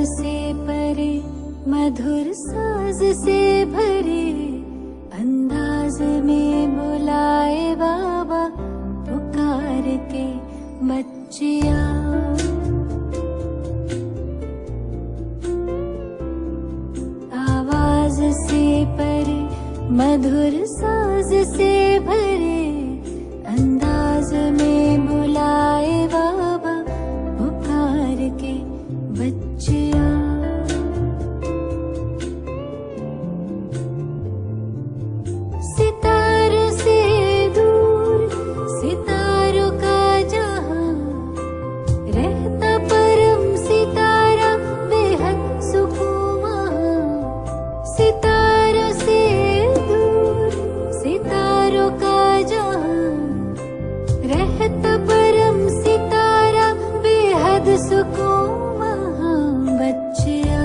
से परे मधुर साज से भरे अंदाज में बुलाए बाबा पुकार के बच्चिया। आवाज से परे मधुर साज से भरे अंदाज में बुलाए बाबा पुकार के बच्चिया। सितारों से दूर सितारों का जहां रहता परम सितारा बेहद सुकून वहां। सितारों से दूर सितारों का जहां रहता परम सितारा बेहद सुकून वहां बच्चिया।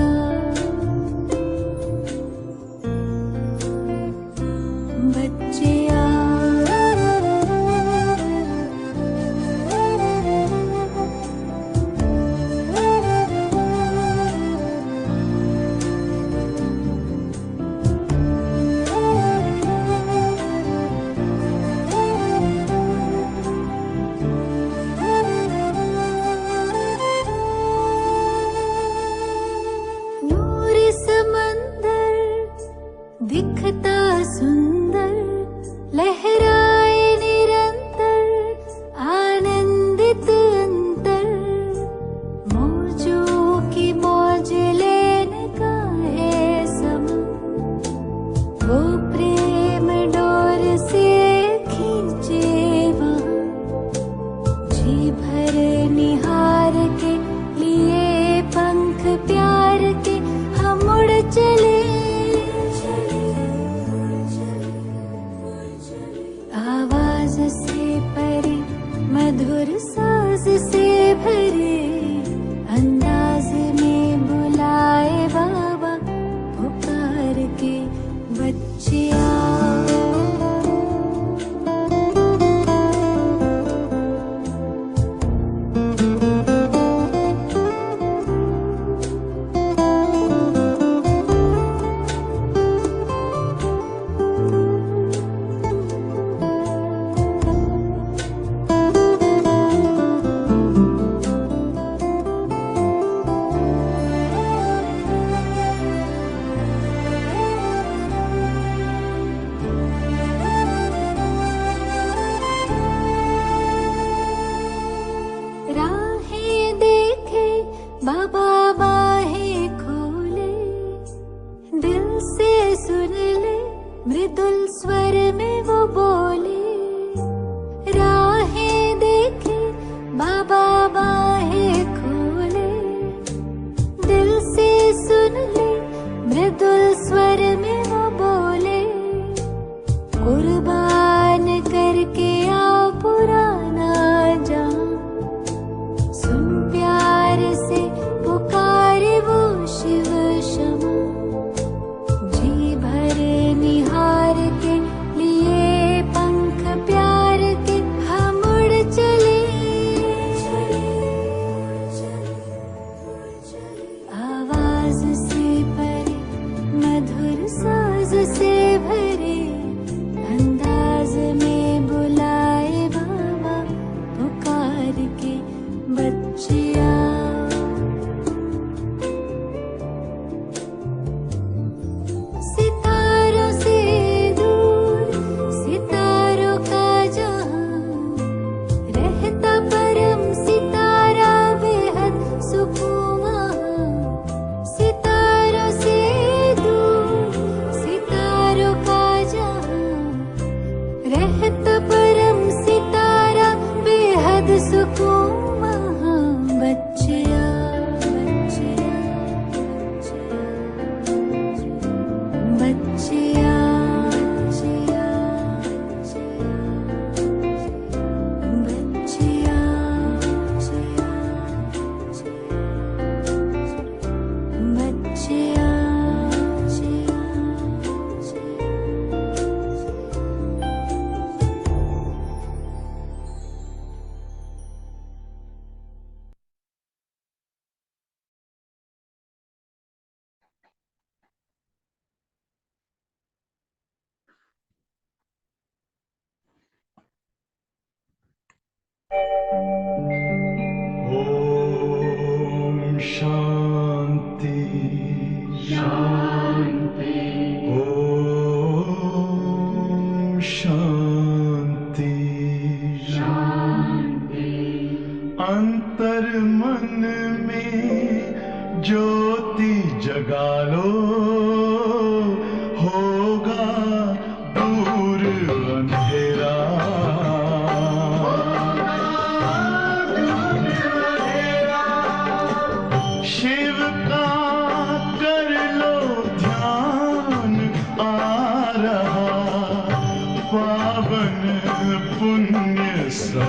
बच्चिया नूर समंदर दिखता सुंदर लहराए निरंतर आनंदित अंतर। मौजों की मौज लेने का है समय वो प्रेम डोर से खींचे वहाँ। जी भर निहार के लिए पंख प्यार के हम उड़ चले। आवाज से परे मधुर साज से भरे अंदाज में बुलाए बाबा पुकार के बच्चिया।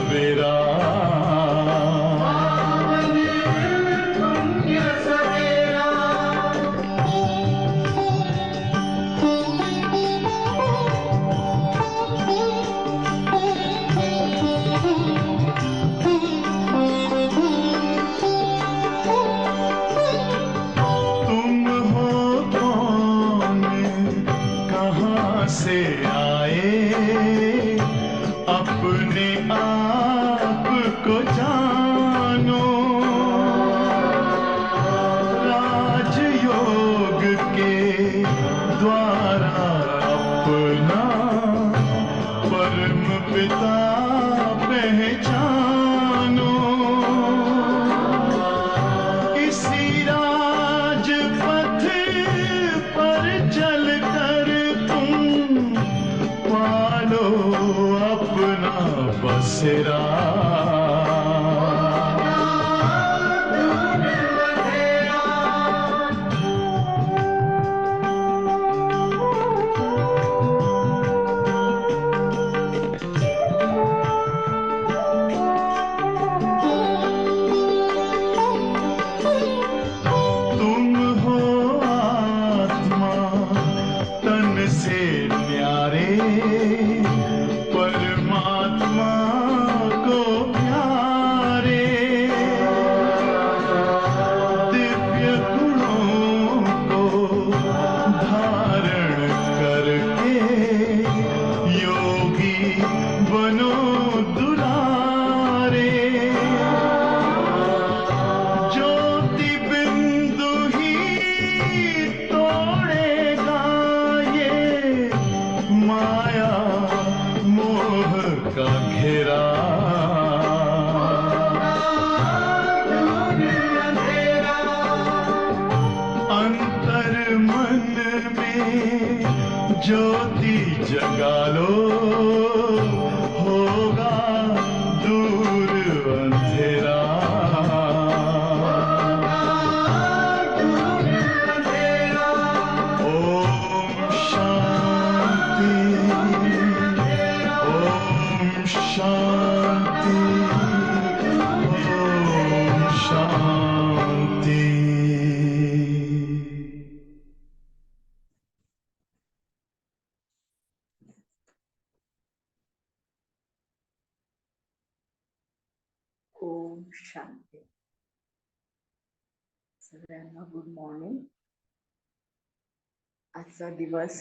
सवेरा से आए अपने आप को जानो राजयोग के द्वारा अपना परम पिता पहचानो इसी राजपथ पर चलकर पालो अपना बसेरा तुम हो आत्मा तन से न्यारे परमात्मा को प्यारे दिव्य गुणों को धारण करके योगी बनो दुलारे ज्योति बिंदु ही तोड़ेगा ये माया मोह का घेरा अंतर मन में ज्योति जगा लो होगा दूर अंधेरा ओम शांति ओम शांति ओम शांति। ओम शांती। सगळ्यांना गुड मॉर्निंग। आजचा दिवस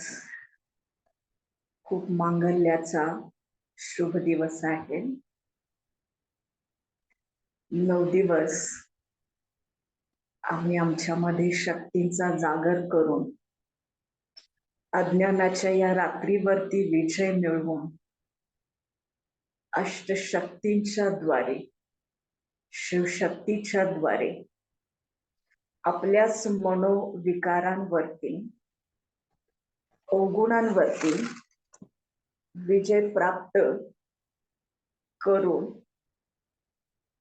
खूप मांगल्याचा शुभ दिवस आहे। 9 दिवस आम्ही आमच्यामध्ये शक्तींचा जागर करून अज्ञानाच्या या रात्रीवरती विजय मिळवून अष्टशक्तींच्या द्वारे शिवशक्तीच्या द्वारे आपल्याच मनोविकारांवरती अवगुणांवरती विजय प्राप्त करून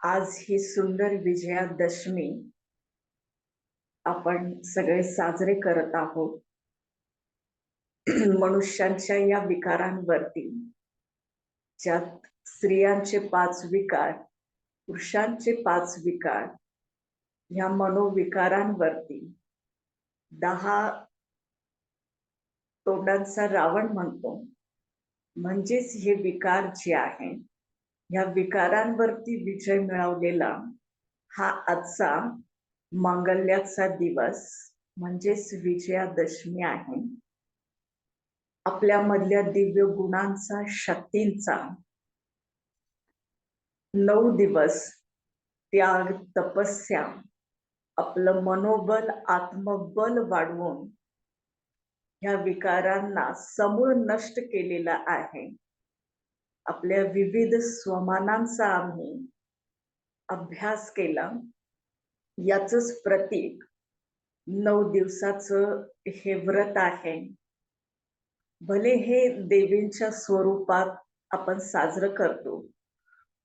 आज ही सुंदर विजयादशमी आपण सगळे साजरे करत आहोत। मनुष्यांच्या या विकारांवरती ज्यात स्त्रियांचे 5 विकार, पुरुषांचे 5 विकार, ह्या मनोविकारांवरती 10 तोंडांचा रावण म्हणतो, म्हणजेच हे विकार जे आहे ह्या विकारांवरती विजय मिळवलेला हा आजचा मांगल्याचा दिवस म्हणजेच विजयादशमी आहे। आपल्यामधल्या दिव्य गुणांचा, शक्तींचा 9 दिवस त्याग, तपस्या, आपलं मनोबल, आत्मबल वाढवून ह्या विकारांना समूळ नष्ट केलेला आहे। आपल्या विविध स्वमानांचा आम्ही अभ्यास केला, याचंच प्रतीक 9 दिवसाचं हे व्रत आहे। भले हे देवींच्या स्वरूपात आपण साजरं करतो,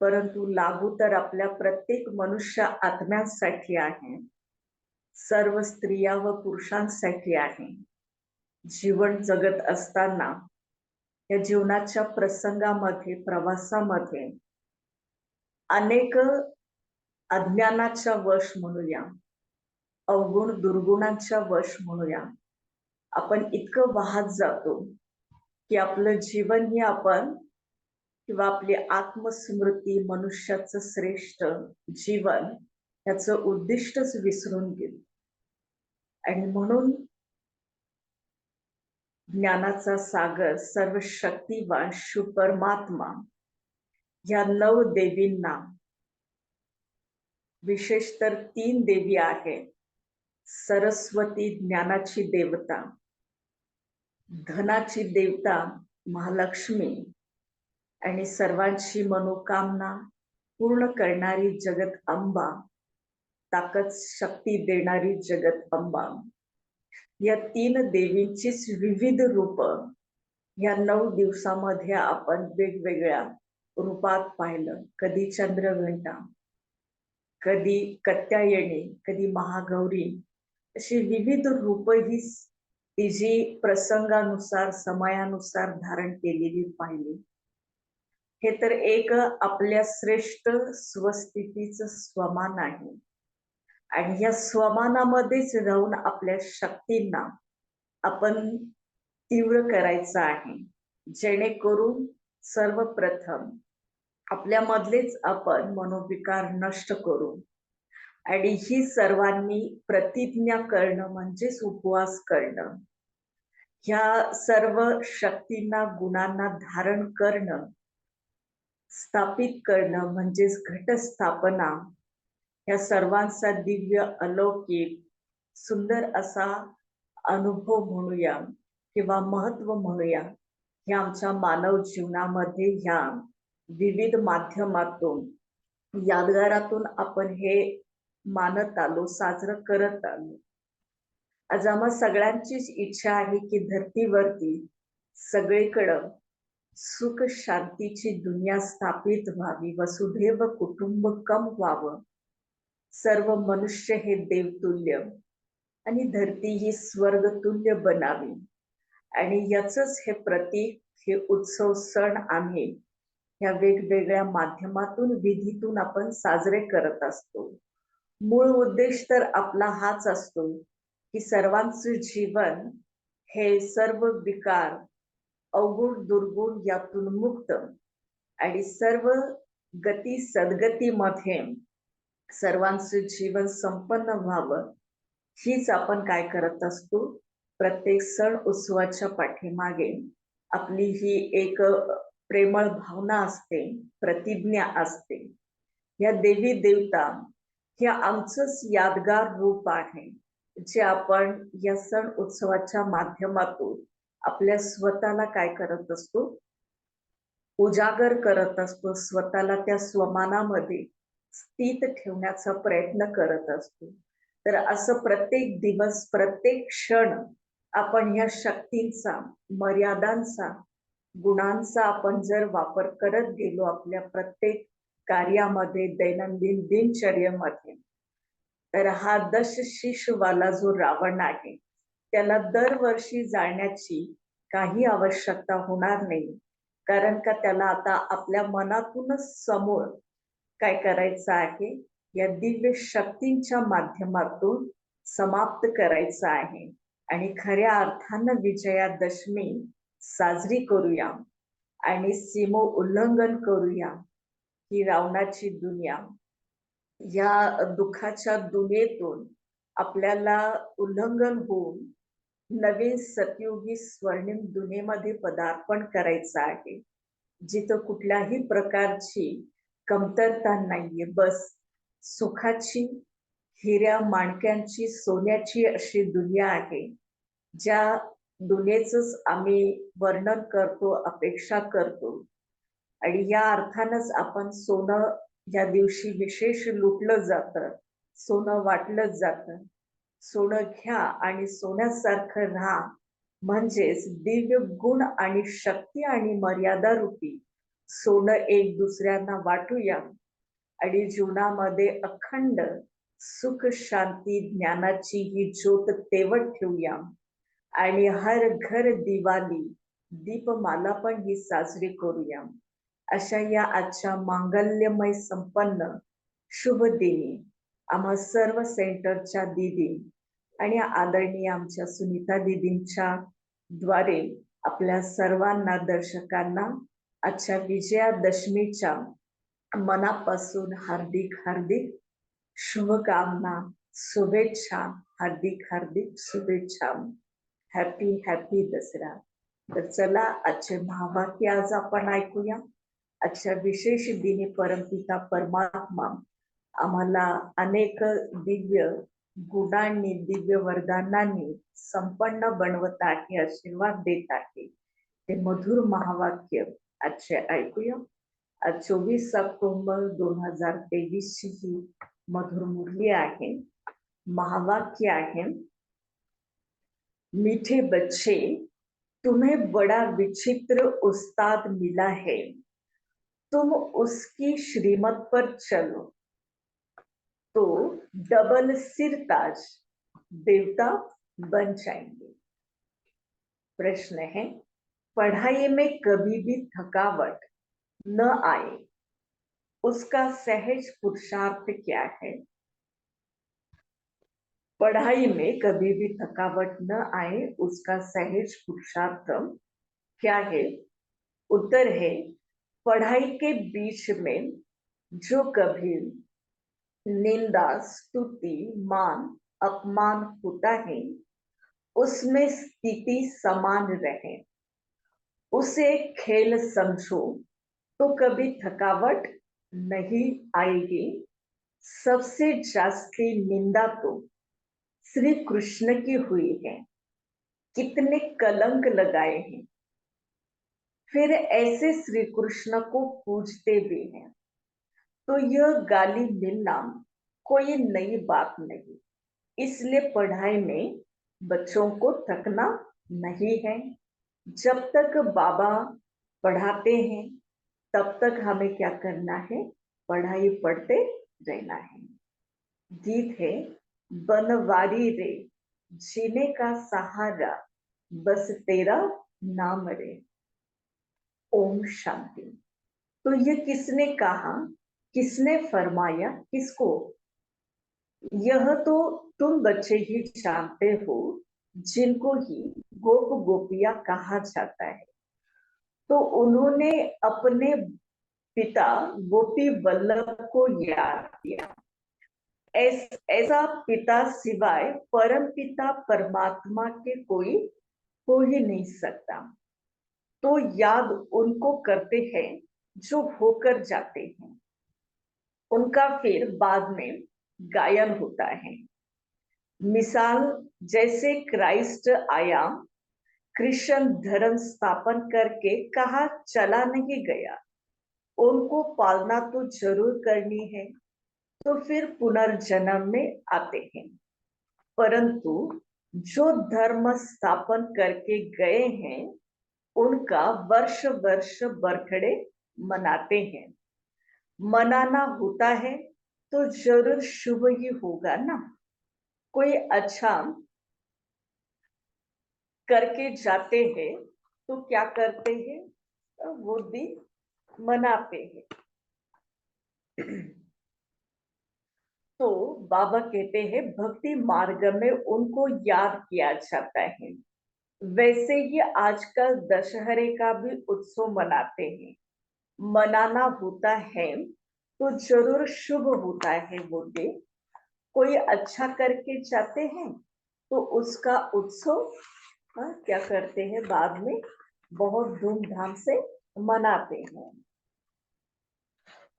परंतु लागू तर आपल्या प्रत्येक मनुष्य आत्म्यांसाठी आहे, सर्व स्त्रिया व पुरुषांसाठी आहे। जीवन जगत असताना या जीवनाच्या प्रसंगामध्ये, प्रवासामध्ये अनेक अज्ञानाच्या वश म्हणूया, अवगुण दुर्गुणांच्या वश म्हणूया, आपण इतकं वाहत जातो की आपलं जीवन ही आपण किंवा आपली आत्मस्मृती, मनुष्याचं श्रेष्ठ जीवन याचं उद्दिष्टच विसरून गेलो. आणि म्हणून ज्ञानाचा सागर, सर्व शक्तिवान शिव परमात्मा या 9 देवींना, विशेष तर 3 देवी आहेत. सरस्वती ज्ञानाची देवता, धनाची देवता महालक्ष्मी आणि सर्वांची मनोकामना पूर्ण करणारी जगत अंबा, ताकद शक्ती देणारी जगत अंबा. या 3 देवींचीच विविध रूप या 9 दिवसामध्ये आपण वेगवेगळ्या रूपात पाहिलं. कधी चंद्रघंटा, कधी कात्यायनी, कधी महागौरी, अशी विविध रूप ही ती जी प्रसंगानुसार समयानुसार धारण केलेली पाहिली. हे तर एक आपल्या श्रेष्ठ स्वस्थितीचं स्वमान आहे. आणि या स्वमानामध्येच राहून आपल्या शक्तींना आपण तीव्र करायचं आहे, जेणेकरून सर्वप्रथम आपल्यामधलेच आपण मनोविकार नष्ट करू. आणि ही सर्वांनी प्रतिज्ञा करणं म्हणजेच उपवास करणं, ह्या सर्व शक्तींना गुणांना धारण करणं, स्थापित करणं म्हणजेच घटस्थापना, या सर्वांचा दिव्य अलौकिक सुंदर असा अनुभव म्हणूया किंवा महत्व म्हणूया. ह्या आमच्या मानव जीवनामध्ये ह्या विविध माध्यमातून, यादगारातून आपण हे मानत आलो, साजरं करत आलो. आज आम्हा सगळ्यांचीच इच्छा आहे की धरतीवरती सगळीकडं सुख शांतीची दुनिया स्थापित व्हावी, वसुधैव कुटुंबकम व्हावं, सर्व मनुष्य हे देवतुल्य आणि धरती ही स्वर्गतुल्य बनावी. आणि याचंच हे प्रतीक, हे उत्सव सण आम्ही या वेगवेगळ्या माध्यमातून, विधीतून आपण साजरे करत असतो. मूळ उद्देश तर आपला हाच असतो की सर्वांचं जीवन हे सर्व विकार, अवगुण दुर्गुण यातून मुक्त आणि सर्व गती सद्गतीमध्ये सर्वांचं जीवन संपन्न व्हावं, हीच आपण काय करत असतो. प्रत्येक सण उत्सवाच्या पाठीमागे आपली ही एक प्रेमळ भावना असते, प्रतिज्ञा असते. या देवी देवता हे आमचंच यादगार रूप आहे, जे आपण या सण उत्सवाच्या माध्यमातून आपल्या स्वतःला काय करत असतो, उजागर करत असतो, स्वतःला त्या स्वमानामध्ये स्थित ठेवण्याचा प्रयत्न करत असतो. तर असं प्रत्येक दिवस, प्रत्येक क्षण आपण ह्या शक्तींचा, मर्यादांचा, गुणांचा आपण जर वापर करत गेलो आपल्या प्रत्येक कार्यामध्ये, दैनंदिन दिनचर्येमध्ये, तर हा दशशिशवाला जो रावण आहे त्याला दरवर्षी जाळण्याची काही आवश्यकता होणार नाही. कारण का त्याला आता आपल्या मनातूनच समोर काय करायचं आहे, या दिव्य शक्तींच्या माध्यमातून समाप्त करायचं आहे. आणि खऱ्या अर्थानं विजयादशमी साजरी करूया आणि सीमो उल्लंघन करूया. ही रावणाची दुनिया, या दुःखाच्या दुनियेतून आपल्याला उल्लंघन होऊन नवीन सतयुगी स्वर्णिम दुनियेमध्ये पदार्पण करायचं आहे, जिथं कुठल्याही प्रकारची कमतरता नाहीये. बस सुखाची, हिऱ्या माणक्यांची, सोन्याची अशी दुनिया आहे, ज्या दुनियेचंच आम्ही वर्णन करतो, अपेक्षा करतो. आणि या अर्थानंच आपण सोनं या दिवशी विशेष लुटलं जातं, सोनं वाटलं जातं. सोनं घ्या आणि सोन्यासारखं राहा, म्हणजेच दिव्य गुण आणि शक्ती आणि मर्यादा रूपी सोनं एक दुसऱ्यांना वाटूया आणि जीवनामध्ये अखंड सुख शांती ज्ञानाची ही ज्योत तेवत ठेवूया. आणि हर घर दिवाली दीपमाला पण ही साजरी करूया. अशा या आजच्या मांगल्यमय संपन्न शुभ दिनी आम्हा सर्व सेंटरच्या दीदी आणि आदरणीय आमच्या सुनीता दीदींच्या द्वारे आपल्या सर्वांना दर्शकांना आजच्या विजयादशमीच्या मनापासून हार्दिक हार्दिक शुभकामना, शुभेच्छा, हार्दिक हार्दिक शुभेच्छा. हॅपी हॅपी दसरा. तर चला आजचे महावाक्य आज आपण ऐकूया. आजच्या विशेष दिनी परमपिता परमात्मा आम्हाला अनेक दिव्य गुणांनी, दिव्य वरदानांनी संपन्न बनवत आहे, आशीर्वाद देत आहे. ते मधुर महावाक्य आजचे ऐकूया. आज 24 ऑक्टोबर 2023 ची ही मधुर मुरली आहे. महावाक्य आहे, मीठे बच्चे तुम्हें बड़ा विचित्र उस्ताद मिला है, तुम उसकी श्रीमत पर चलो तो डबल सिर ताज देवता बन जाएंगे. प्रश्न है, पढ़ाई में कभी भी थकावट न आए उसका सहज पुरुषार्थ क्या है? पढ़ाई में कभी भी थकावट न आए उसका सहज पुरुषार्थ क्या है? उत्तर है, पढ़ाई के बीच में जो कभी निंदा, स्तुति, मान, अपमान होता है उसमें स्थिति समान रहे, उसे खेल समझो तो कभी थकावट नहीं आएगी. सबसे जास्ती निंदा तो श्री कृष्ण की हुई है, कितने कलंक लगाए हैं, फिर ऐसे श्री कृष्ण को पूजते भी हैं, तो यह गाली मिलना कोई नई बात नहीं. इसलिए पढ़ाई में बच्चों को थकना नहीं है. जब तक बाबा पढ़ाते हैं तब तक हमें क्या करना है? पढ़ाई पढ़ते रहना है. गीत है, बनवारी रे जीने का सहारा बस तेरा नाम रे. ओम शांति. तो ये किसने कहा, किसने फरमाया, किसको? यह तो तुम बच्चे ही जानते हो जिनको ही गोप गोपियां कहा जाता है. तो उन्होंने अपने पिता गोपी वल्लभ को याद किया. ऐसा पिता सिवाय परम पिता परमात्मा के कोई हो ही नहीं सकता. तो याद उनको करते हैं जो होकर जाते हैं, उनका फिर बाद में गायन होता है. मिसाल जैसे क्राइस्ट आया, क्रिश्चियन धर्म स्थापन करके कहा चला नहीं गया, उनको पालना तो जरूर करनी है, तो फिर पुनर्जन्म में आते हैं. परंतु जो धर्म स्थापन करके गए हैं उनका वर्ष वर्ष बर्थडे मनाते हैं. मनाना होता है तो जरूर शुभ ही होगा ना. कोई अच्छा करके जाते हैं तो क्या करते हैं? वो दिन मनाते हैं. तो बाबा कहते हैं भक्ति मार्ग में उनको याद किया जाता है. वैसे ही आजकल दशहरे का भी उत्सव मनाते हैं. मनाना होता है तो जरूर शुभ होता है. वो दिन कोई अच्छा करके जाते हैं तो उसका उत्सव क्या करते हैं, बाद में बहुत धूमधाम से मनाते हैं.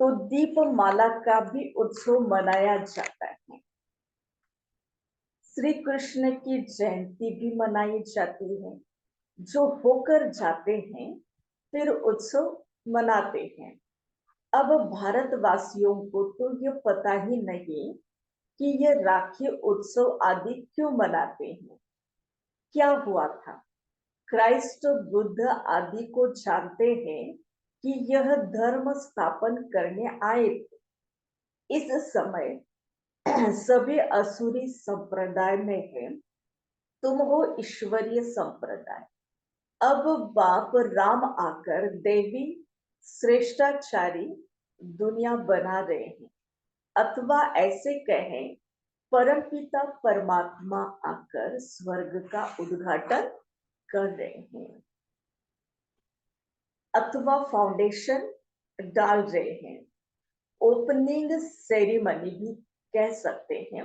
तो दीपमाला का भी उत्सव मनाया जाता है. श्री कृष्ण की जयंती भी मनाई जाती है. जो होकर जाते हैं फिर उत्सव मनाते हैं. अब भारतवासियों को तो ये पता ही नहीं कि ये राखी उत्सव आदि क्यों मनाते हैं. क्या हुआ था? क्राइस्ट बुद्ध आदि को जानते हैं कि यह धर्म स्थापन करने आए थे. इस समय सभी असुरी संप्रदाय में है, तुम हो ईश्वरीय संप्रदाय. अब बाप राम आकर देवी श्रेष्ठाचारी दुनिया बना रहे हैं, अथवा ऐसे कहें परमपिता परमात्मा आकर स्वर्ग का उद्घाटन कर रहे हैं, अथवा फाउंडेशन डाल रहे हैं, ओपनिंग सेरेमनी भी कह सकते हैं।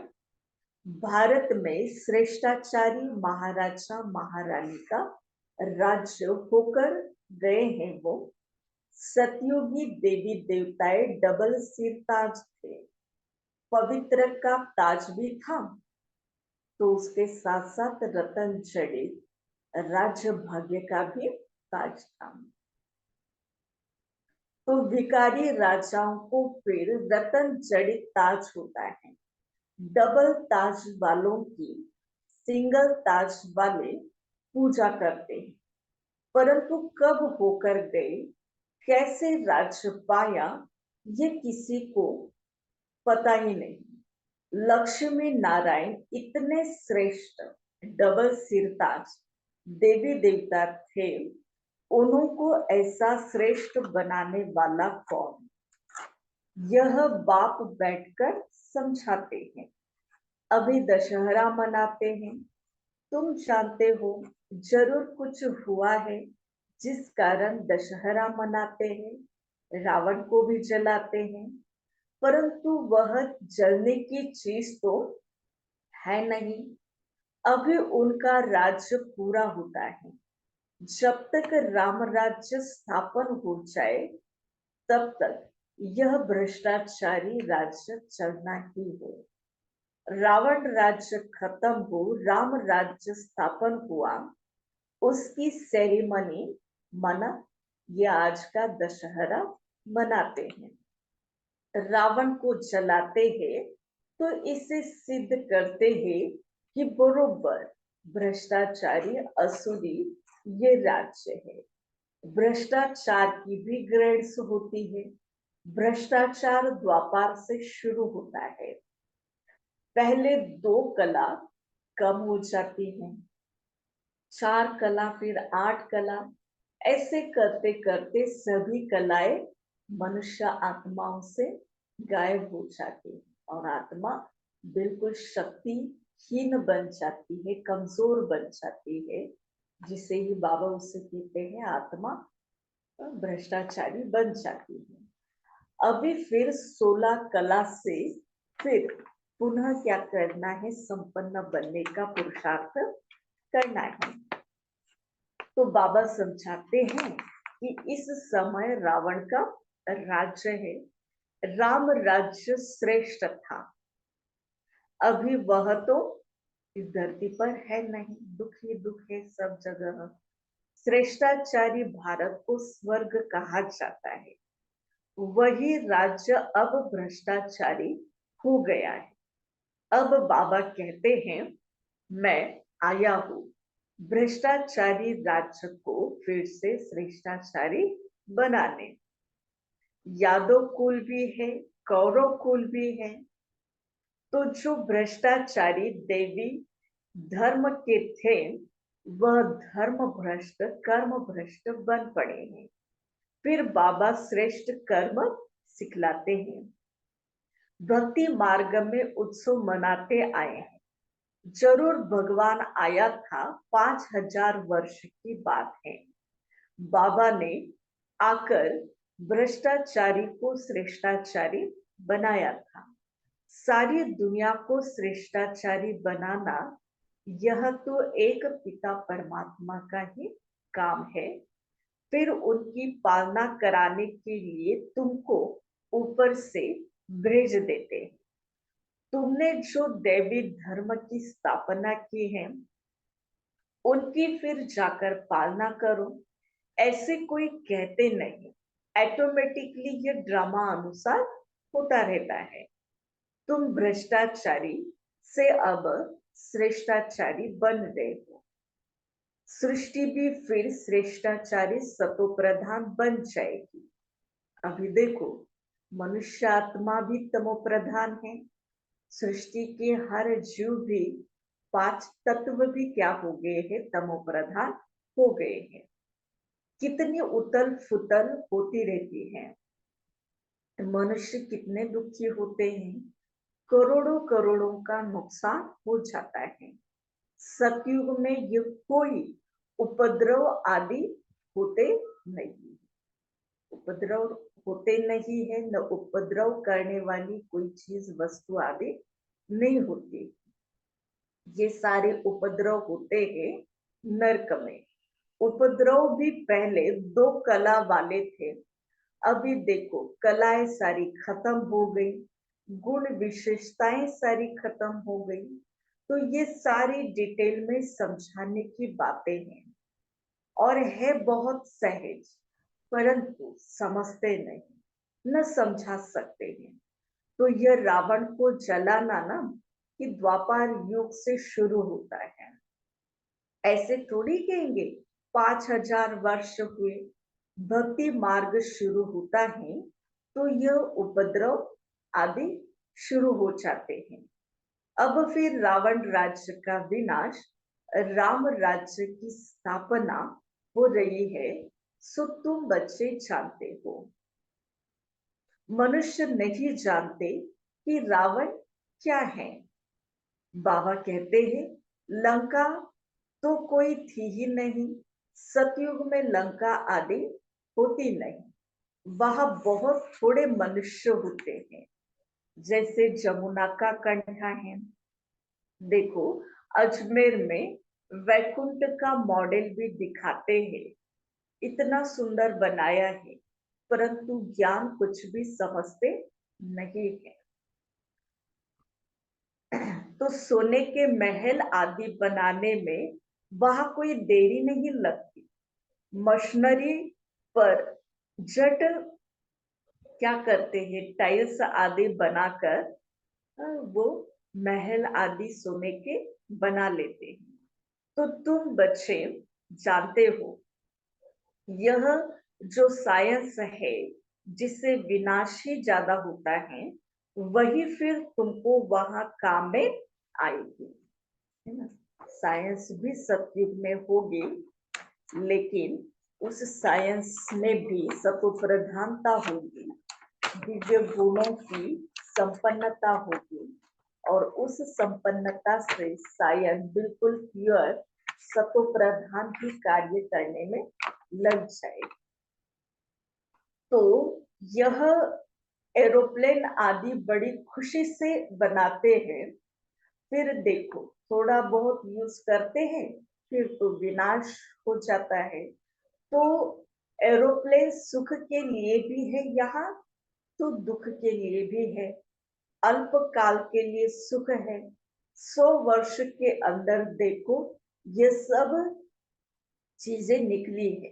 भारत में श्रेष्ठाचारी महाराजा महारानी का राज्य होकर गए हैं। वो सतयुगी देवी देवताएं डबल सिर ताज थे, पवित्र का ताज भी था, तो उसके साथ साथ रतन जड़ित राज्य भाग्य का भी ताज था। तो भिखारी राजाओं को फिर रतन जड़ित ताज होता है, डबल ताज वालों की सिंगल ताज वाले पूजा करते हैं, परंतु कब होकर गए, कैसे राज्य पाया, ये किसी को पता ही नहीं। लक्ष्मी नारायण इतने श्रेष्ठ डबल सिरताज देवी देवता थे, उनको ऐसा श्रेष्ठ बनाने वाला कौन, यह बाप बैठकर समझाते हैं। अभी दशहरा मनाते हैं, तुम जानते हो जरूर कुछ हुआ है जिस कारण दशहरा मनाते हैं, रावण को भी जलाते हैं, परंतु वह जलने की चीज तो है नहीं। अभी उनका राज्य पूरा होता है, जब तक राम राज्य स्थापन हो जाए तब तक यह भ्रष्टाचारी राज्य चलना ही है। रावण राज्य खत्म हो, राम राज्य स्थापन हुआ, उसकी सेरेमनी मना, ये आज का दशहरा मनाते हैं। रावण को जलाते हैं तो इसे सिद्ध करते हैं कि बरोबर भ्रष्टाचारी असुरी ये राज्य है। भ्रष्टाचार की भी ग्रेड्स होती है। भ्रष्टाचार द्वापार से शुरू होता है। पहले 2 कला कम हो जाती है, 4 कला, फिर 8 कला, ऐसे करते करते सभी कलाएं मनुष्य आत्माओं से गायब हो जाती है और आत्मा बिल्कुल शक्तिहीन बन जाती है, कमजोर बन जाती है, जिसे ही बाबा उसे कहते हैं आत्मा भ्रष्टाचारी बन जाती है। अभी फिर 16 कला से फिर पुनः क्या करना है, संपन्न बनने का पुरुषार्थ करना है। तो बाबा समझाते हैं कि इस समय रावण का राज्य है, राम राज्य श्रेष्ठ था, अभी वह तो इस धरती पर है नहीं, दुख ही दुख है सब जगह। श्रेष्ठाचारी भारत को स्वर्ग कहा जाता है, वही राज्य अब भ्रष्टाचारी हो गया है। अब बाबा कहते हैं मैं आया हूं भ्रष्टाचारी राज्य को फिर से श्रेष्ठाचारी बनाने। यादव कुल भी है, कौरव कुल भी है, तो जो भ्रष्टाचारी देवी धर्म के थे वह धर्म भ्रष्ट कर्म भ्रष्ट बन पड़े हैं। फिर बाबा श्रेष्ठ कर्म सिखलाते हैं, भक्ति मार्ग में उत्सव मनाते आए हैं। जरूर भगवान आया था, 5000 वर्ष की बात है। बाबा ने आकर भ्रष्टाचारी को श्रेष्ठाचारी बनाया था। सारी दुनिया को श्रेष्ठाचारी बनाना यह तो एक पिता परमात्मा का ही काम है। फिर उनकी पालना कराने के लिए तुमको ऊपर से भेज देते हैं। तुमने जो देवी धर्म की स्थापना की है उनकी फिर जाकर पालना करो, ऐसे कोई कहते नहीं, ऑटोमेटिकली ये ड्रामा अनुसार होता रहता है। तुम भ्रष्टाचारी से अब श्रेष्ठाचारी बन रहे हो, सृष्टि भी फिर श्रेष्ठाचारी सतो प्रधान बन जाएगी। अभी देखो मनुष्य आत्मा भी तमो प्रधान है, सृष्टि के हर जीव भी 5 तत्व भी क्या हो गए हैं, तमो प्रधान हो गए हैं। कितनी उतल फुतल होती रहती है। मनुष्य कितने दुखी होते हैं, करोड़ों करोड़ों का नुकसान हो जाता है। सतयुग में ये कोई उपद्रव आदि होते नहीं, उपद्रव होते नहीं है, न उपद्रव करने वाली कोई चीज वस्तु आदि नहीं होती। ये सारे उपद्रव होते हैं नरक में। उपद्रव भी पहले दो कला वाले थे, अभी देखो कलाएं सारी खत्म हो गई, गुण विशेषताएं सारी खत्म हो गई। तो ये सारी डिटेल में समझाने की बातें हैं और है बहुत सहज, परंतु समझते नहीं, न समझा सकते हैं। तो यह रावण को जलाना ना कि द्वापर युग से शुरू होता है, ऐसे थोड़ी कहेंगे 5000 वर्ष हुए भक्ति मार्ग शुरू होता है तो यह उपद्रव आदि शुरू हो जाते हैं। अब फिर रावण राज्य का विनाश, राम राज्य की स्थापना हो रही है। सो तुम बच्चे जानते हो, मनुष्य नहीं जानते कि रावण क्या है। बाबा कहते हैं लंका तो कोई थी ही नहीं, सतयुग में लंका आदि होती नहीं, वहां बहुत थोड़े मनुष्य होते हैं। जैसे जमुना का कंठा है, देखो अजमेर में वैकुंठ का मॉडल भी दिखाते हैं, इतना सुंदर बनाया है, परंतु ज्ञान कुछ भी समझते नहीं है। तो सोने के महल आदि बनाने में वहां कोई देरी नहीं लगती। मशीनरी पर जट क्या करते हैं, टाइल्स आदि बनाकर वो महल आदि सोने के बना लेते हैं। तो तुम बच्चे जानते हो यह जो साइंस है जिससे विनाश ही ज्यादा होता है, वही फिर तुमको वहां काम में आएगी, है ना। साइंस भी सतयुग में होगी, लेकिन उस साइंस में भी सतो प्रधानता होगी, दिव्य गुणों की संपन्नता होगी, और उस संपन्नता से साइंस बिल्कुल प्योर सतो प्रधान ही कार्य करने में लग जाएगी। तो यह एरोप्लेन आदि बड़ी खुशी से बनाते हैं, फिर देखो थोड़ा बहुत यूज करते हैं, फिर तो विनाश हो जाता है। तो एरोप्लेन सुख के लिए भी है यहाँ, तो दुख के लिए भी है। अल्प काल के लिए सुख है, 100 वर्ष के अंदर देखो ये सब चीजें निकली है,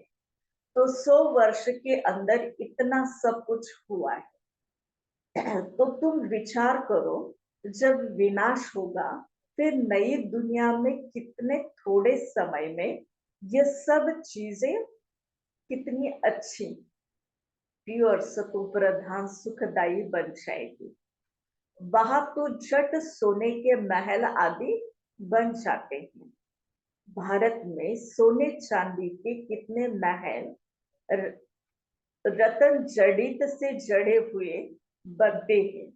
तो 100 वर्ष के अंदर इतना सब कुछ हुआ है। तो तुम विचार करो, जब विनाश होगा फिर नई दुनिया में कितने थोड़े समय में ये सब चीजें कितनी अच्छी प्योर सतो प्रधान सुखदायी बन जाएगी। वहां तो झट सोने के महल आदि बन जाते हैं। भारत में सोने चांदी के कितने महल रतन जड़ित से जड़े हुए बनते हैं।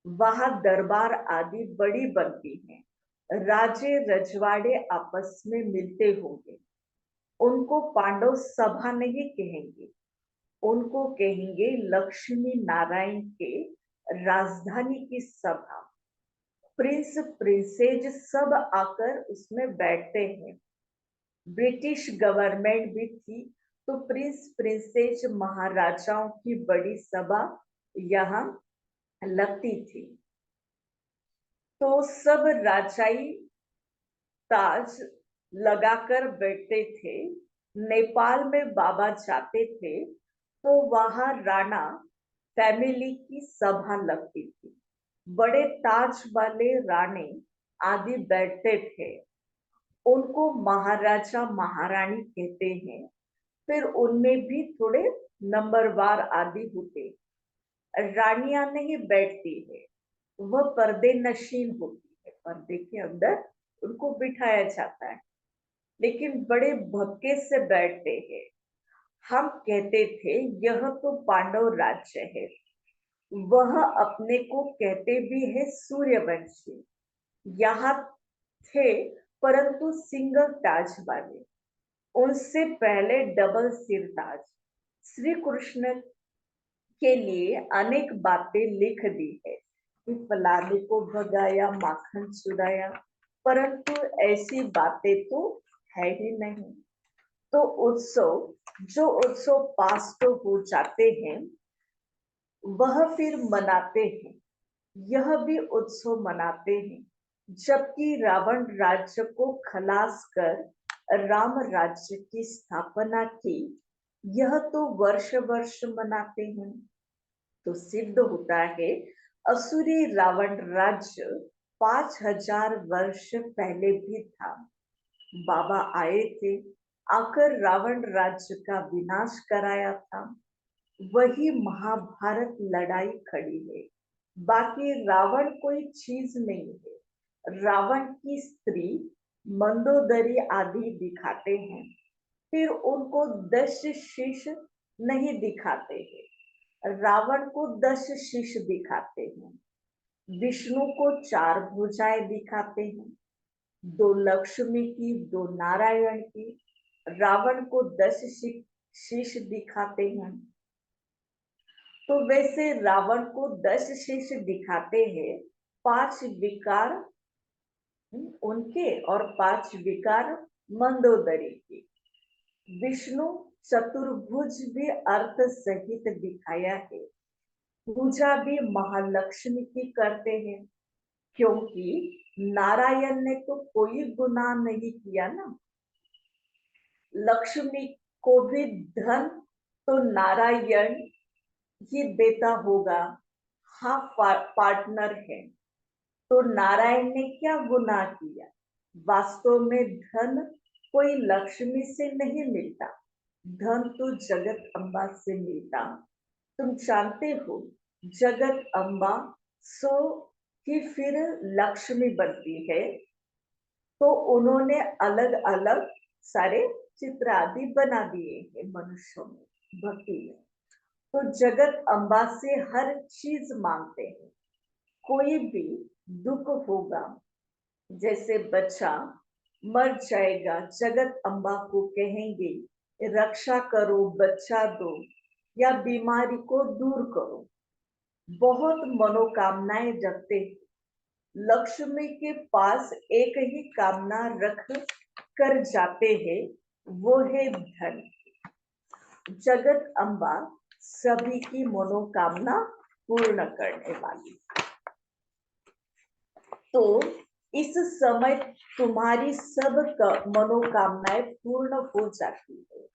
वहां दरबार आदि बड़ी बनती हैं, राजे रजवाड़े आपस में मिलते होंगे। उनको पांडव सभा नहीं कहेंगे, उनको कहेंगे लक्ष्मी नारायण के राजधानी की सभा। प्रिंस प्रिंसेज सब आकर उसमें बैठते हैं। ब्रिटिश गवर्नमेंट भी थी, तो प्रिंस प्रिंसेस महाराजाओं की बड़ी सभा यहाँ लगती थी। तो सब राजाई ताज लगाकर बैठते थे। नेपाल में बाबा जाते थे तो वहां राणा फैमिली की सभा लगती थी, बड़े ताज वाले रानी आदि बैठते थे, उनको महाराजा महारानी कहते हैं। फिर उनमें भी थोड़े नंबरवार आदि होते, रानियां नहीं बैठती है, वह पर्दे नशीन होती है, पर्दे के अंदर उनको बिठाया जाता है, लेकिन बड़े भक्के से बैठते हैं। हम कहते थे यह तो पांडव राज्य है, वह अपने को कहते भी है सूर्यवंशी। यहाँ थे परंतु सिंगल ताज वाले, उनसे पहले डबल सिर ताज। श्री कृष्ण के लिए अनेक बातें लिख दी है कि फलाने को भगाया, माखन चुराया, परंतु ऐसी बातें तो है ही नहीं। तो उत्सव पास तो हो जाते हैं, वह फिर मनाते हैं, यह भी उत्सव मनाते हैं। जबकि रावण राज्य को खलास कर राम राज्य की स्थापना की, यह तो वर्ष वर्ष मनाते हैं। तो सिद्ध होता है असुरी रावण राज्य 5000 वर्ष पहले भी था। बाबा आए थे, आकर रावण राज्य का विनाश कराया था। वही महाभारत लड़ाई खड़ी है। बाकी रावण कोई चीज नहीं है। रावण की स्त्री मंदोदरी आदि दिखाते हैं, फिर उनको 10 शीश नहीं दिखाते हैं। रावण को 10 शीश दिखाते हैं। विष्णु को 4 भुजाएं दिखाते हैं, 2 लक्ष्मी की, 2 नारायण की। रावण को 10 शीश दिखाते हैं। तो वैसे रावण को 10 शीश दिखाते हैं, 5 विकार उनके और 5 विकार मंदोदरी की। विष्णु चतुर्भुज भी अर्थ सहित दिखाया है। पूजा भी महालक्ष्मी की करते हैं, क्योंकि नारायण ने तो कोई गुनाह नहीं किया ना। लक्ष्मी को भी धन तो नारायण ही देता होगा। हाँ, पार्टनर है, तो नारायण ने क्या गुनाह किया? वास्तव में धन कोई लक्ष्मी से नहीं मिलता, धन तो जगत अम्बा से मिलता। तुम जानते हो, जगत अम्बा सो की फिर लक्ष्मी बनती है। तो उन्होंने अलग अलग सारे चित्र आदि बना दिए हैं मनुष्यों में, भक्ति में। तो जगत अम्बा से हर चीज मांगते हैं। कोई भी दुख होगा, जैसे बच्चा मर जाएगा, जगत अम्बा को कहेंगे रक्षा करो, बच्चा दो, या बीमारी को दूर करो। बहुत मनोकामनाएं रखते हैं। लक्ष्मी के पास एक ही कामना रख कर जाते हैं, वो है धन। जगत अम्बा सभी की मनोकामना पूर्ण करने वाली। तो इस समय तुम्हारी सब मनोकामनाएं पूर्ण हो जाती है।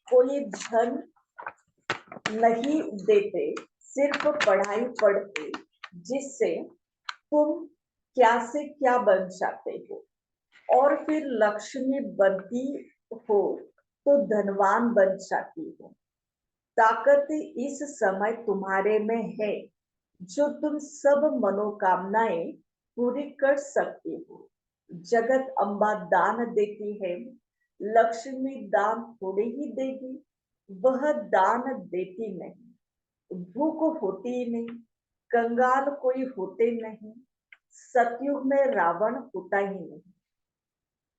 कोई धन नहीं देते, सिर्फ पढ़ाई पढ़ते, जिससे तुम क्या से क्या बन जाते हो। और फिर लक्ष्मी बनती हो तो धनवान बन जाती हो। ताकत इस समय तुम्हारे में है, जो तुम सब मनोकामनाएं पूरी कर सकते हो। जगत अम्बा दान देती है, लक्ष्मी दान थोड़े ही देगी, वह दान देती नहीं। भूख होती ही नहीं, कंगाल कोई होते नहीं। सतयुग में रावण होता ही नहीं।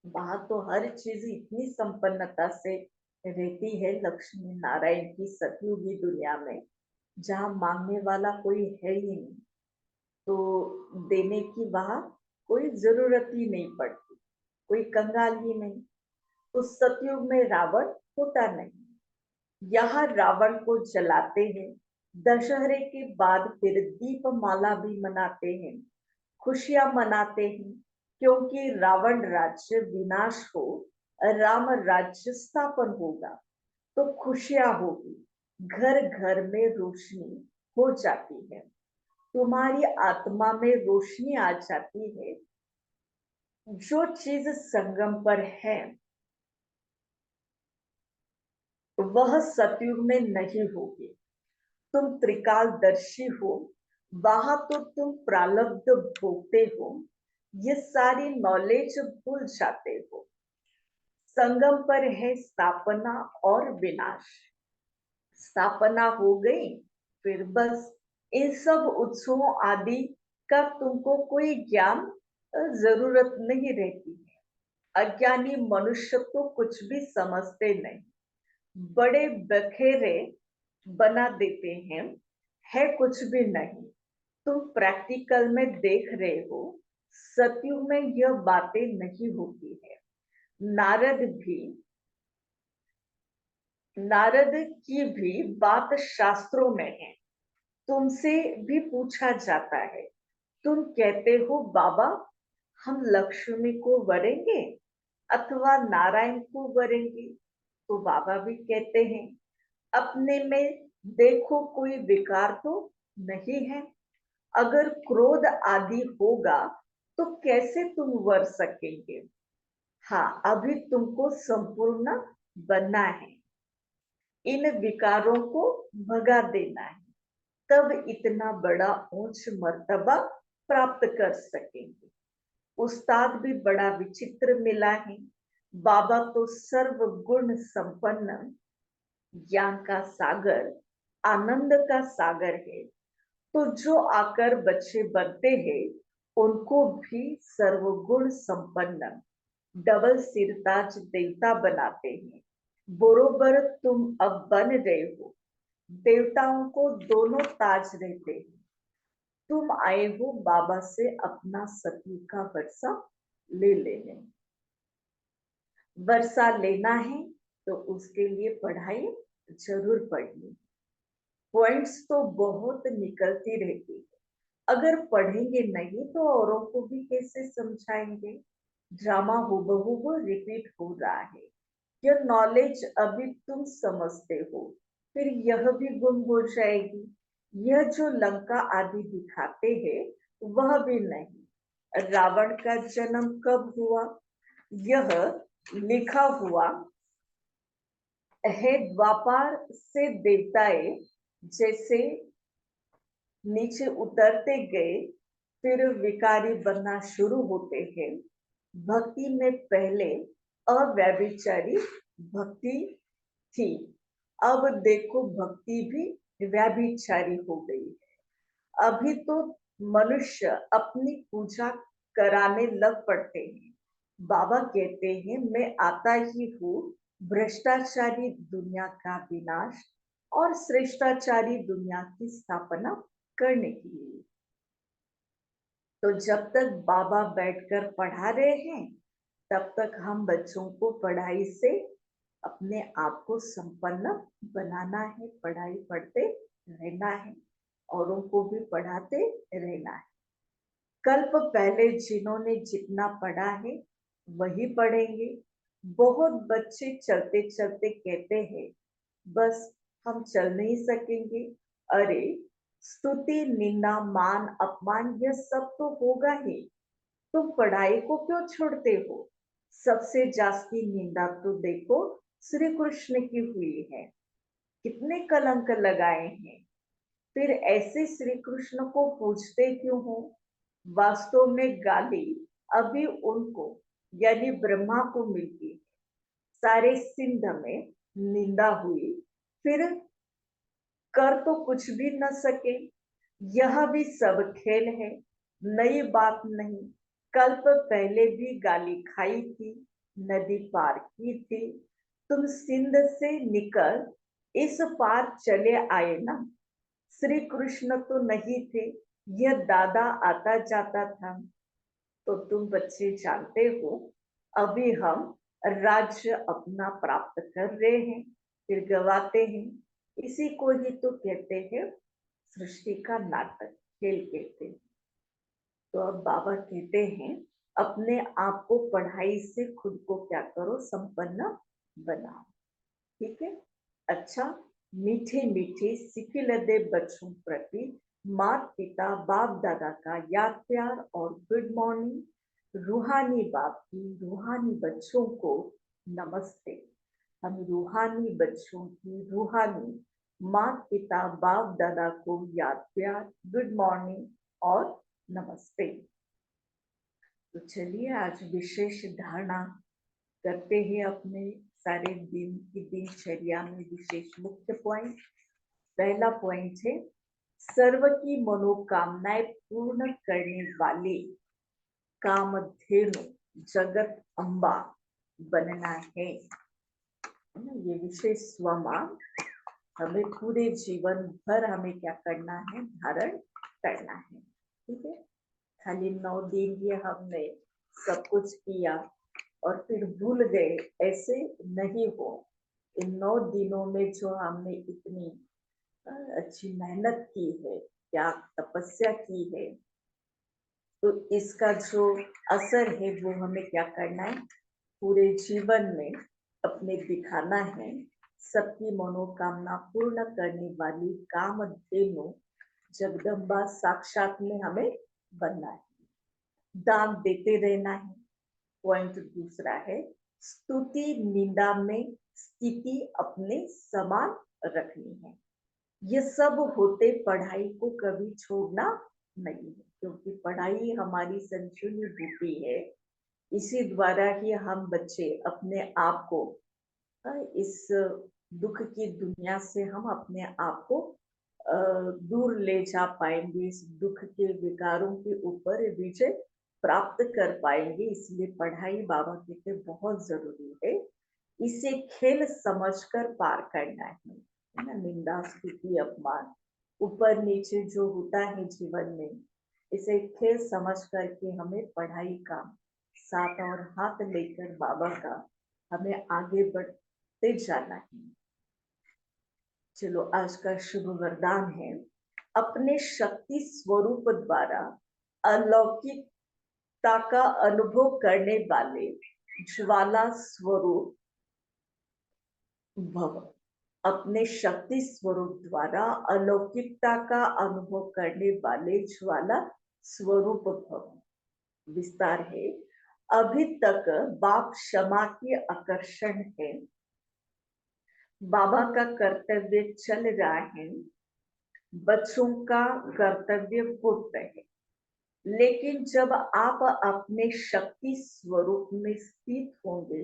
वहां तो हर चीज इतनी संपन्नता से रहती है लक्ष्मी नारायण की सतयुगी दुनिया में, जहाँ मांगने वाला कोई है ही नहीं। तो देने की वहां कोई जरूरत ही नहीं पड़ती, कोई कंगाल ही नहीं। तो सतयुग में रावण होता नहीं। यहाँ रावण को जलाते हैं। दशहरे के बाद फिर दीपमाला भी मनाते हैं, खुशियां मनाते हैं, क्योंकि रावण राज्य विनाश हो, राम राज्य स्थापन होगा। तो खुशियां होगी, घर घर में रोशनी हो जाती है, तुम्हारी आत्मा में रोशनी आ जाती है। जो चीज संगम पर है वह सतयुग में नहीं होगी। तुम त्रिकालदर्शी हो, वहां तो तुम प्रारब्ध भोगते हो, ये सारी नॉलेज भूल जाते हो। संगम पर है स्थापना और विनाश। स्थापना हो गई, फिर बस इन सब उत्सवों आदि का तुमको कोई ज्ञान जरूरत नहीं रहती है। अज्ञानी मनुष्य तो कुछ भी समझते नहीं, बड़े बखेरे बना देते हैं, है कुछ भी नहीं। तुम प्रैक्टिकल में देख रहे हो, सतयुग में यह बातें नहीं होती है। नारद भी नारद की भी बात शास्त्रों में है, तुमसे भी पूछा जाता है। तुम कहते हो बाबा हम लक्ष्मी को वरेंगे अथवा नारायण को वरेंगे, तो बाबा भी कहते हैं अपने में देखो कोई विकार तो नहीं है। अगर क्रोध आदि होगा तो कैसे तुम वर सकेंगे। हाँ, अभी तुमको संपूर्ण बनना है, इन विकारों को भगा देना है, तब इतना बड़ा ऊंच मर्तबा प्राप्त कर सकेंगे। उस्ताद भी बड़ा विचित्र मिला है। बाबा तो सर्व गुण संपन्न, ज्ञान का सागर, आनंद का सागर है। तो जो आकर बच्चे बनते हैं उनको भी सर्वगुण संपन्न डबल सिरताज देवता बनाते हैं। बरोबर तुम अब बन रहे हो, देवताओं को दोनों ताज रहते हैं। तुम आए हो बाबा से अपना सती का वर्षा ले लेने। वर्षा लेना है तो उसके लिए पढ़ाई जरूर पढ़नी। पॉइंट्स तो बहुत निकलती रहती है, अगर पढ़ेंगे नहीं तो औरों को भी कैसे समझाएंगे। ड्रामा हूबहू रिपीट हो रहा है। यह नॉलेज अभी तुम समझते हो, फिर यह भी गुम हो जाएगी। यह जो लंका आदि दिखाते हैं वह भी नहीं। रावण का जन्म कब हुआ यह लिखा हुआ है। द्वापार से देवताएं जैसे नीचे उतरते गए, फिर विकारी बनना शुरू होते हैं। भक्ति में पहले अव्यभिचारी भक्ति थी, अब देखो भक्ति भी व्यभिचारी हो गई है। अभी तो मनुष्य अपनी पूजा कराने लग पड़ते हैं। बाबा कहते हैं मैं आता ही हूँ भ्रष्टाचारी दुनिया का विनाश और श्रेष्ठाचारी दुनिया की स्थापना करने के लिए। तो जब तक बाबा बैठकर पढ़ा रहे हैं तब तक हम बच्चों को पढ़ाई से अपने आप को संपन्न बनाना है, पढ़ाई पढ़ते रहना है, औरों को भी पढ़ाते रहना है। कल्प पहले जिन्होंने जितना पढ़ा है वही पढ़ेंगे। बहुत बच्चे चलते चलते कहते हैं बस हम चल नहीं सकेंगे। अरे स्तुति निंदा मान अपमान यह सब तो होगा ही, तुम पढ़ाई को क्यों छोड़ते हो। सबसे जास्ती निंदा तो देखो श्री कृष्ण की हुई है, कितने कलंक लगाए हैं। फिर ऐसे श्री कृष्ण को पूछते क्यों हो। वास्तव में गाली अभी उनको यानी ब्रह्मा को मिलती है। सारे सिंध में निंदा हुई, फिर कर तो कुछ भी न सके। यह भी सब खेल है, नई बात नहीं। कल्प पहले भी गाली खाई थी, नदी पार की थी। तुम सिंध से निकल इस पार चले आए ना। श्री कृष्ण तो नहीं थे, यह दादा आता जाता था। तो तुम बच्चे जानते हो अभी हम राज्य अपना प्राप्त कर रहे हैं, फिर गवाते हैं। इसी को ही तो कहते हैं सृष्टि का नाटक, खेल कहते हैं। तो अब बाबा कहते हैं अपने आप को पढ़ाई से खुद को क्या करो, संपन्न बनाओ। ठीक है। अच्छा, मीठे मीठे सिखिलदे बच्चों प्रति माता पिता बाप दादा का याद प्यार और गुड मॉर्निंग। रूहानी बाप की रूहानी बच्चों को नमस्ते। हम रूहानी बच्चों की रूहानी माता पिता बाप दादा को याद प्यार, गुड मॉर्निंग और नमस्ते। तो चलिए आज विशेष धारणा करते हैं अपने सारे दिन की दिनचर्या में विशेष मुख्य पॉइंट। पहला पॉइंट है सर्व की मनोकामनाएं पूर्ण करने वाले कामधेनु जगत अम्बा बनना है। ये विशेष स्वमान हमें पूरे जीवन भर हमें क्या करना है, धारण करना है। ठीक है, खाली 9 दिन ये हमने सब कुछ किया और फिर भूल गए, ऐसे नहीं हो। इन 9 दिनों में जो हमने इतनी अच्छी मेहनत की है, क्या तपस्या की है, तो इसका जो असर है वो हमें क्या करना है, पूरे जीवन में अपने दिखाना है। सबकी मनोकामना पूर्ण करने वाली कामधेनु जगदम्बा साक्षात में हमें बनना है। दान देते रहना है। पॉइंट दूसरा है स्तुति निंदा में स्थिति अपने समान रखनी है। ये सब होते पढ़ाई को कभी छोड़ना नहीं है, क्योंकि पढ़ाई हमारी संजीवनी बूटी है। इसी द्वारा ही हम बच्चे अपने आप को इस दुख की दुनिया से हम अपने आप को दूर ले जा पाएंगे, इस दुख के विकारों के ऊपर विजय प्राप्त कर पाएंगे। इसलिए पढ़ाई बाबा कहते बहुत जरूरी है। इसे खेल समझकर पार करना है ना। निंदा स्तुति अपमान ऊपर नीचे जो होता है जीवन में, इसे खेल समझ करके हमें पढ़ाई का साथ और हाथ लेकर बाबा का हमें आगे बढ़ते जाना है। चलो, आज का शुभ वरदान है अपने शक्ति स्वरूप द्वारा अलौकिकता का अनुभव करने वाले ज्वाला स्वरूप भव। अपने शक्ति स्वरूप द्वारा अलौकिकता का अनुभव करने वाले ज्वाला स्वरूप भव। विस्तार है अभी तक बाप क्षमा के आकर्षण है, बाबा का कर्तव्य चल रहा है, बच्चों का कर्तव्य पूर्ण है। लेकिन जब आप अपने शक्ति स्वरूप में स्थित होंगे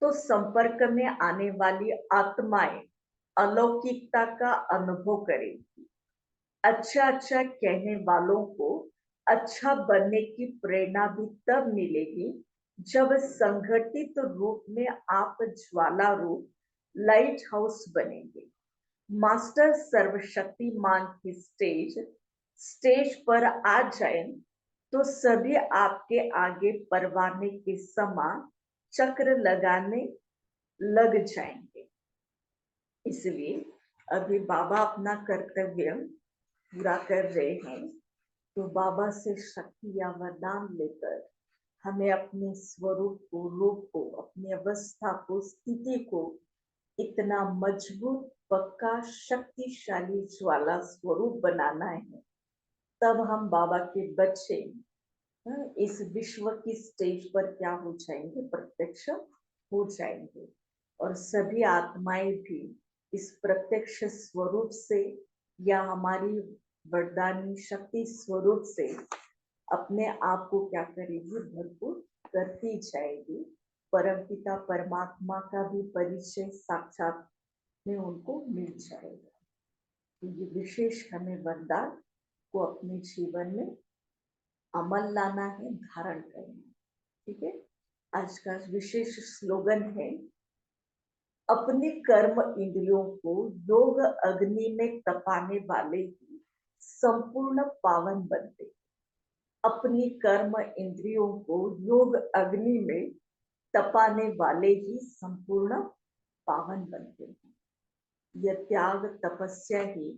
तो संपर्क में आने वाली आत्माएं अलौकिकता का अनुभव करेंगी। अच्छा अच्छा कहने वालों को अच्छा बनने की प्रेरणा भी तब मिलेगी जब संगठित रूप में आप ज्वाला रूप लाइट हाउस बनेंगे। मास्टर सर्वशक्तिमान की स्टेज पर आ जाए तो सभी आपके आगे परवाने के समान चक्र लगाने लग जाएंगे। इसलिए अभी बाबा अपना कर्तव्य पूरा कर रहे हैं, तो बाबा से शक्ति या वरदान लेकर हमें अपने स्वरूप को, रूप को, अपनी अवस्था को, स्थिति को इतना मजबूत, पक्का, शक्तिशाली ज्वाला स्वरूप बनाना है। तब हम बाबा के बच्चे इस विश्व की स्टेज पर क्या हो जाएंगे, प्रत्यक्ष हो जाएंगे। और सभी आत्माएं भी इस प्रत्यक्ष स्वरूप से या हमारी वरदानी शक्ति स्वरूप से अपने आप को क्या करेगी, भरपूर करती जाएगी। परमपिता परमात्मा का भी परिचय साक्षात में उनको मिल जाएगा। तो ये विशेष हमें वरदान को अपने जीवन में अमल लाना है, धारण करना। ठीक है, आज का विशेष स्लोगन है अपने कर्म इंद्रियों को योग अग्नि में तपाने वाले ही संपूर्ण पावन बनते। अपनी कर्म इंद्रियों को योग अग्नि में तपाने वाले ही संपूर्ण पावन बनते हैं। यह त्याग तपस्या ही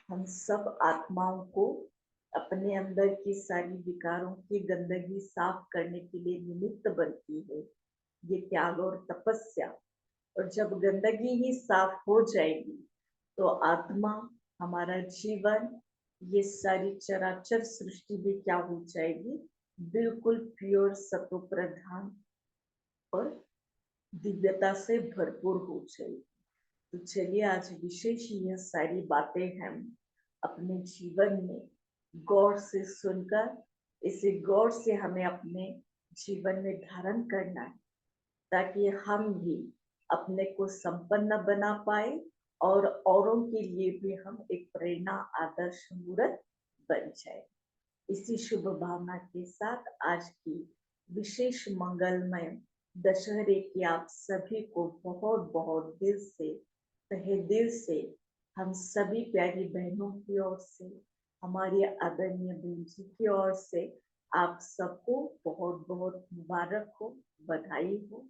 हम सब आत्माओं को अपने अंदर की सारी विकारों की गंदगी साफ करने के लिए निमित्त बनती है, ये त्याग और तपस्या। और जब गंदगी ही साफ हो जाएगी तो आत्मा, हमारा जीवन, ये सारी चराचर सृष्टि भी क्या हो जाएगी, बिल्कुल प्योर, सत्व प्रधान और दिव्यता से भरपूर हो जाएगी। तो चलिए, आज विशेष यह सारी बातें हम अपने जीवन में गौर से सुनकर, इसे गौर से हमें अपने जीवन में धारण करना है। ताकि हम भी अपने को संपन्न बना पाए और औरों के लिए भी हम एक प्रेरणा आदर्श मूर्त बन जाए। इसी शुभ भावना के साथ आज की विशेष मंगलमय दशहरे की आप सभी को बहुत बहुत दिल से, तहे दिल से, हम सभी प्यारी बहनों की ओर से, हमारी आदरणीय बहन जी की ओर से आप सबको बहुत बहुत मुबारक हो, बधाई हो,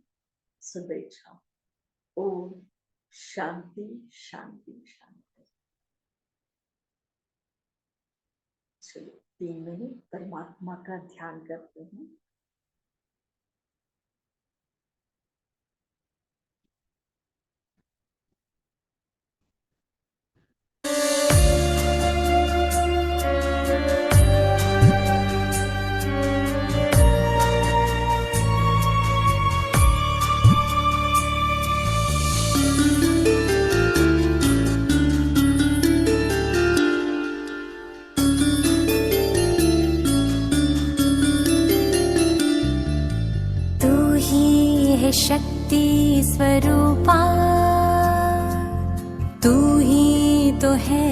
शुभेच्छा। ओम शांति शांति शांति। चलो 3 मिनट परमात्मा का ध्यान करते हैं। शक्ति स्वरूपा, तू ही तो है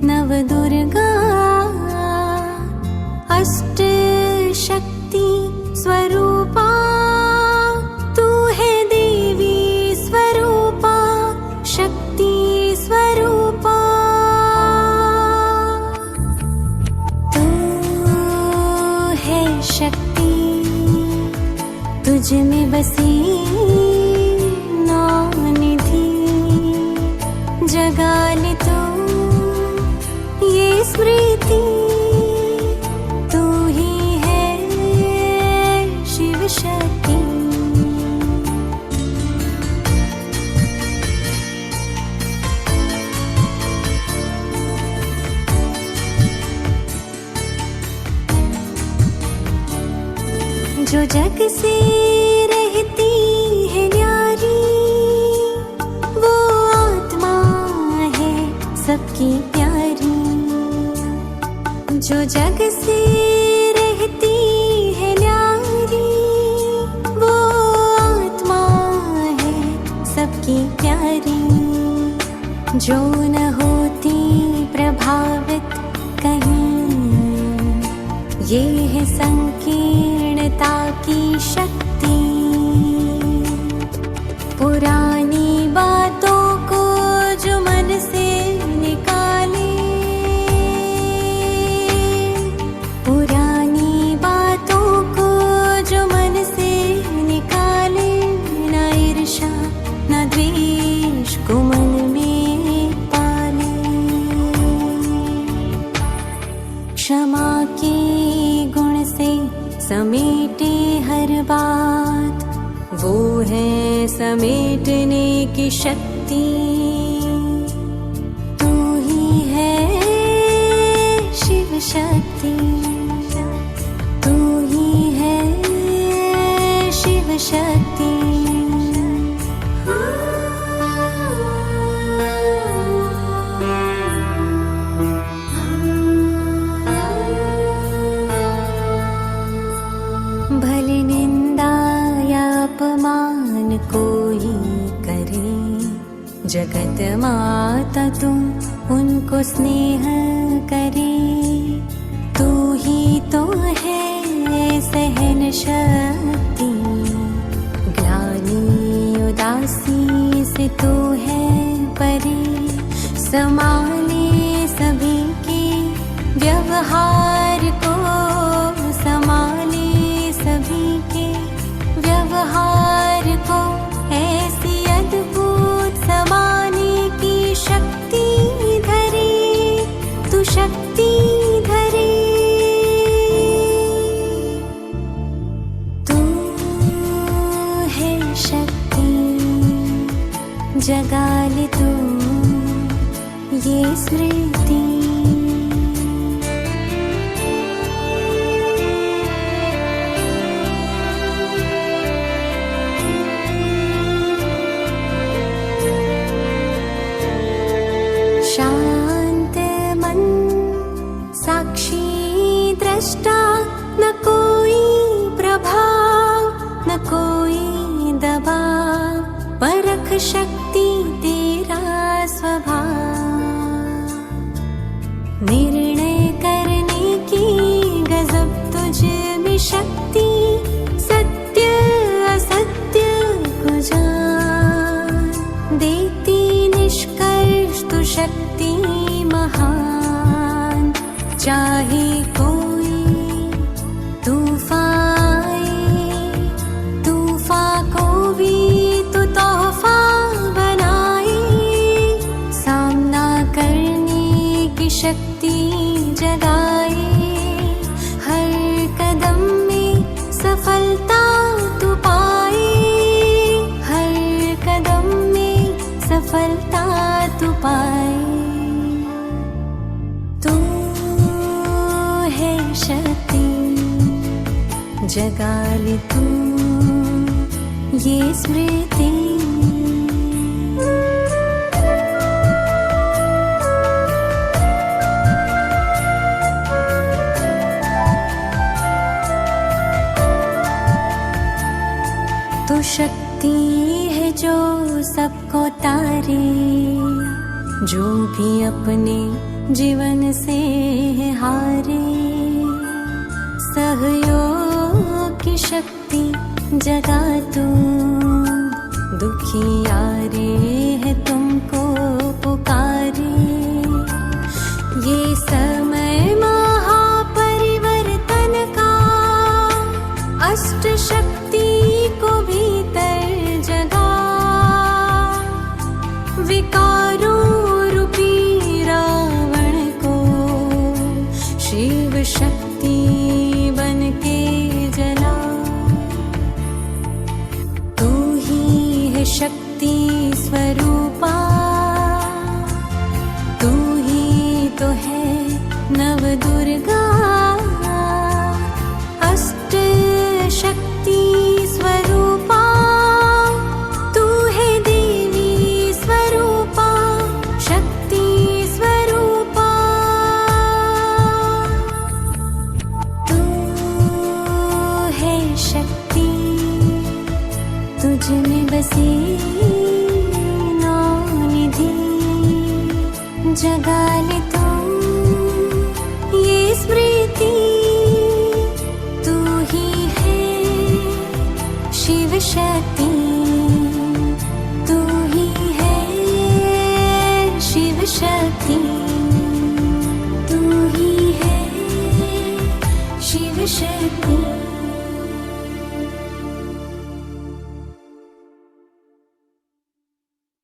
नव दुर्गा, अष्ट शक्ति स्वरूपा, तू है देवी स्वरूपा, शक्ति स्वरूपा, तू है शक्ति, तुझ में बसी निधि, जगा ले तू ये स्मृति, तू ही है शिव शक्ति। जो जग से रहती है न्यारी, वो आत्मा है सबकी प्यारी। जो जग से रहती है न्यारी, वो आत्मा है सबकी प्यारी। जो न होती प्रभावित कहीं, ये है संकीर्णता की शक्ति। पुरानी बातों को जो मन से निकाले, पुरानी बातों को जो मन से निकाले, न ईर्ष्या न द्वेष को मन में पाले। क्षमा के गुण से समेटे हर बात, वो है समेटने की शक्ति। तू ही है शिव शक्ति, तू ही है शिव शक्ति। भले निंदा या अपमान कोई करे, जगत माता तुम उनको स्नेह करे। तू ही तो है सहन शक्ति, ग्लानि उदासी से तू है परे। संभाले सभी के व्यवहार को, संभाले सभी के व्यवहार को। ऐसी अद्भुत समाने की शक्ति धरे, तू शक्ति धरे। तू है शक्ति, जगा ले तू ये स्मृति। शक्ति तेरा स्वभाव, निर्णय करने की गजब तुझ में शक्ति, सत्य असत्य को जान देती निष्कर्ष तू शक्ति महान। चाहे कोई तूफान आए, तूफान को भी तू तोहफा बनाए, सामना करने की शक्ति जगाए। हर कदम में सफलता तू पाए, हर कदम में सफलता तू पाए। तू है शक्ति, जगा ले तू ये स्मृति। तो शक्ति है जो सबको तारे, जो भी अपने जीवन से हारे। सहयोग की शक्ति जगा तू, दुखियारे है तुमको पुकारे। ये समय महापरिवर्तन का, अष्ट शक्ति को भीतर जगा। विकारों रूपी रावण को शिव शक्ति बन के जला। तू ही है शक्ति स्वरूपा, तू ही तो है नव दुर्गा। अष्ट शक्ति स्वरूपा, तू है देवी स्वरूपा, शक्ति स्वरूपा। तू है शक्ति, तुझ में बसी नौ निधि। जगा ले तू ये स्मृति, तू ही है शिव शक्ति, तू ही है शिव शक्ति, तू ही है शिव शक्ति।